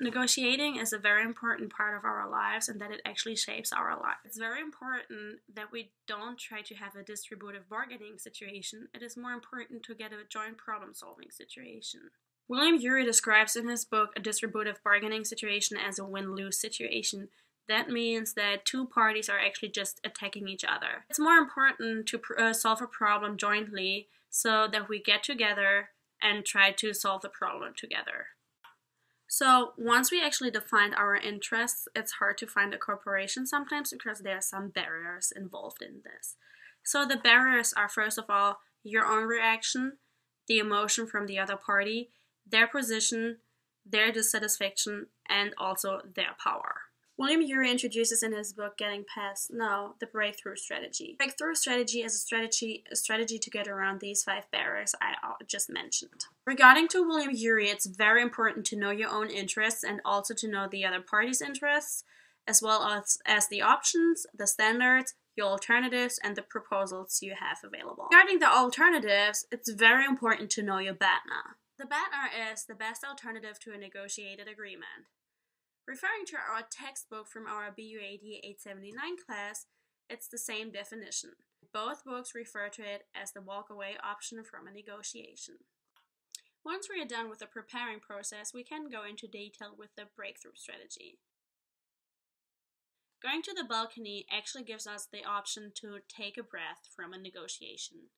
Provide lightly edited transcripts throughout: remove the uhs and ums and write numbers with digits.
Negotiating is a very important part of our lives and that it actually shapes our life. It's very important that we don't try to have a distributive bargaining situation. It is more important to get a joint problem-solving situation. William Ury describes in his book a distributive bargaining situation as a win-lose situation. That means that two parties are actually just attacking each other. It's more important to solve a problem jointly so that we get together and try to solve the problem together. So once we actually define our interests, it's hard to find a cooperation sometimes because there are some barriers involved in this. So the barriers are, first of all, your own reaction, the emotion from the other party, their position, their dissatisfaction, and also their power. William Ury introduces in his book Getting Past No the breakthrough strategy. Breakthrough strategy is a strategy to get around these 5 barriers I just mentioned. Regarding to William Ury, it's very important to know your own interests and also to know the other party's interests, as well as the options, the standards, your alternatives, and the proposals you have available. Regarding the alternatives, it's very important to know your BATNA. The BATNA is the best alternative to a negotiated agreement. Referring to our textbook from our BUAD 879 class, it's the same definition. Both books refer to it as the walk-away option from a negotiation. Once we are done with the preparing process, we can go into detail with the breakthrough strategy. Going to the balcony actually gives us the option to take a breath from a negotiation.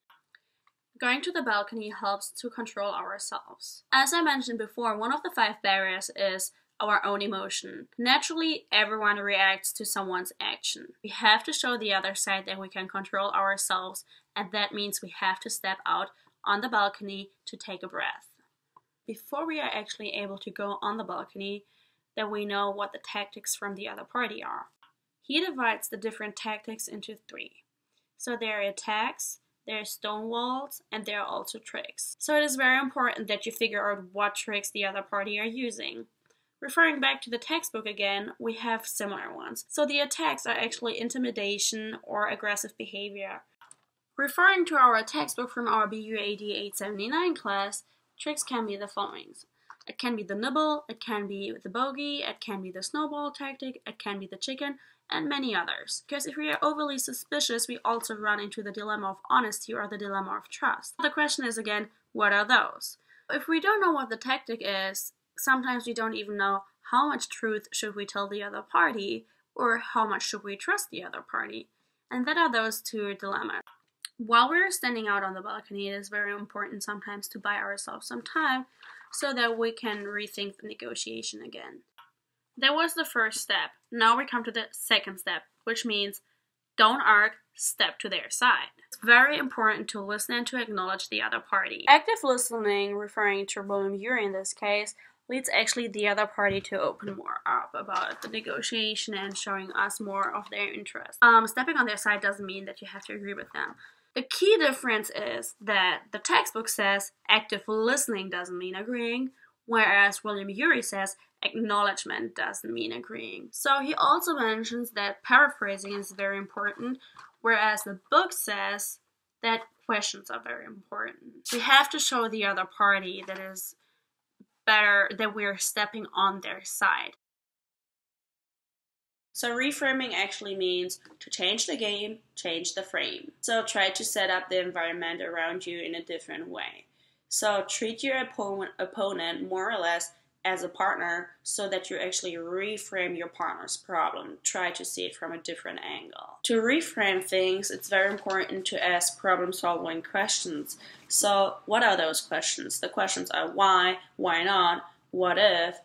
Going to the balcony helps to control ourselves. As I mentioned before, one of the 5 barriers is our own emotion. Naturally, everyone reacts to someone's action. We have to show the other side that we can control ourselves, and that means we have to step out on the balcony to take a breath. Before we are actually able to go on the balcony, that we know what the tactics from the other party are. He divides the different tactics into 3. So there are attacks, there are stonewalls, and there are also tricks. So it is very important that you figure out what tricks the other party are using. Referring back to the textbook again, we have similar ones. So the attacks are actually intimidation or aggressive behavior. Referring to our textbook from our BUAD 879 class, tricks can be the following. It can be the nibble, it can be the bogey, it can be the snowball tactic, it can be the chicken, and many others. Because if we are overly suspicious, we also run into the dilemma of honesty or the dilemma of trust. The question is again, what are those? If we don't know what the tactic is, sometimes we don't even know how much truth should we tell the other party or how much should we trust the other party. And that are those 2 dilemmas. While we're standing out on the balcony, it is very important sometimes to buy ourselves some time so that we can rethink the negotiation again. That was the first step. Now we come to the second step, which means don't argue, step to their side. It's very important to listen and to acknowledge the other party. Active listening, referring to William Ury in this case, leads actually the other party to open more up about the negotiation and showing us more of their interest. Stepping on their side doesn't mean that you have to agree with them. The key difference is that the textbook says active listening doesn't mean agreeing, whereas William Ury says acknowledgement doesn't mean agreeing. So he also mentions that paraphrasing is very important, whereas the book says that questions are very important. We have to show the other party that is better that we're stepping on their side. So reframing actually means to change the game, change the frame. So try to set up the environment around you in a different way. So treat your opponent more or less as a partner so that you actually reframe your partner's problem. Try to see it from a different angle. To reframe things, it's very important to ask problem-solving questions. So what are those questions? The questions are why not, what if,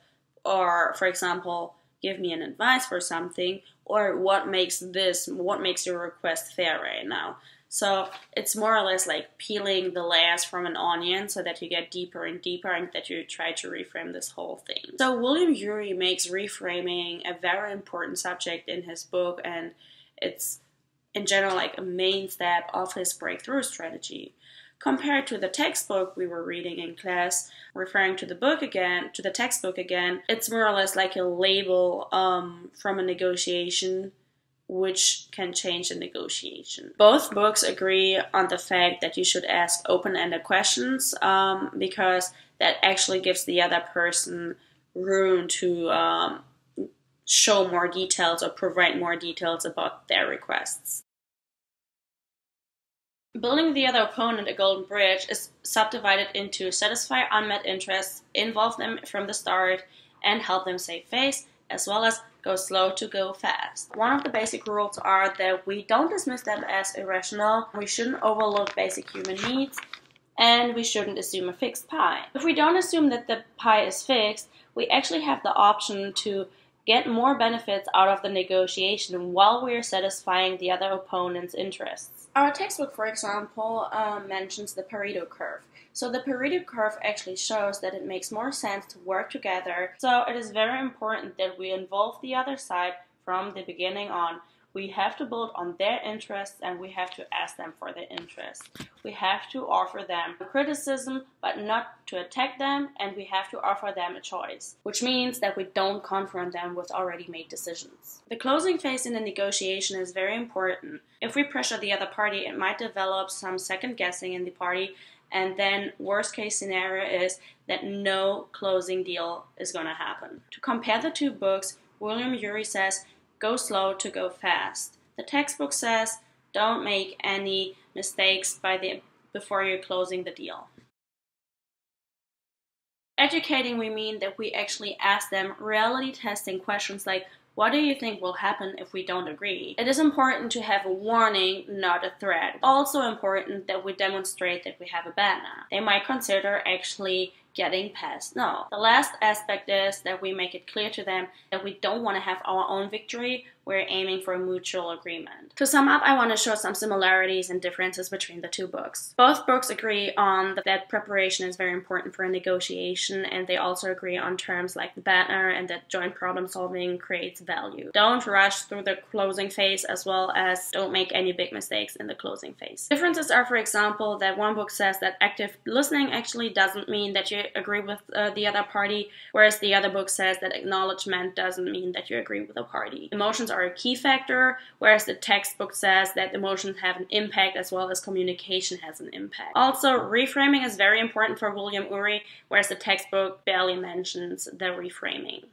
or for example, give me an advice for something, or what makes your request fair right now. So it's more or less like peeling the layers from an onion so that you get deeper and deeper and that you try to reframe this whole thing. So William Ury makes reframing a very important subject in his book, and it's in general like a main step of his breakthrough strategy. Compared to the textbook we were reading in class, referring to the textbook again, it's more or less like a label from a negotiation which can change the negotiation. Both books agree on the fact that you should ask open-ended questions because that actually gives the other person room to show more details or provide more details about their requests. Building the other opponent a golden bridge is subdivided into satisfy unmet interests, involve them from the start, and help them save face, as well as go slow to go fast. One of the basic rules are that we don't dismiss them as irrational, we shouldn't overlook basic human needs, and we shouldn't assume a fixed pie. If we don't assume that the pie is fixed, we actually have the option to get more benefits out of the negotiation while we are satisfying the other opponent's interests. Our textbook, for example, mentions the Pareto curve. So the Pareto curve actually shows that it makes more sense to work together. So it is very important that we involve the other side from the beginning on. We have to build on their interests and we have to ask them for their interests. We have to offer them criticism, but not to attack them, and we have to offer them a choice, which means that we don't confront them with already made decisions. The closing phase in the negotiation is very important. If we pressure the other party, it might develop some second guessing in the party, and then worst case scenario is that no closing deal is going to happen. To compare the two books, William Ury says, go slow to go fast. The textbook says, don't make any mistakes before you're closing the deal. Educating, we mean that we actually ask them reality testing questions like, what do you think will happen if we don't agree? It is important to have a warning, not a threat. Also important that we demonstrate that we have a banner. They might consider actually getting past no. The last aspect is that we make it clear to them that we don't want to have our own victory, we're aiming for a mutual agreement. To sum up, I want to show some similarities and differences between the two books. Both books agree on that preparation is very important for a negotiation, and they also agree on terms like the banner and that joint problem solving creates value. Don't rush through the closing phase, as well as don't make any big mistakes in the closing phase. Differences are, for example, that one book says that active listening actually doesn't mean that you agree with the other party, whereas the other book says that acknowledgement doesn't mean that you agree with a party. Emotions are a key factor, whereas the textbook says that emotions have an impact as well as communication has an impact. Also, reframing is very important for William Ury, whereas the textbook barely mentions the reframing.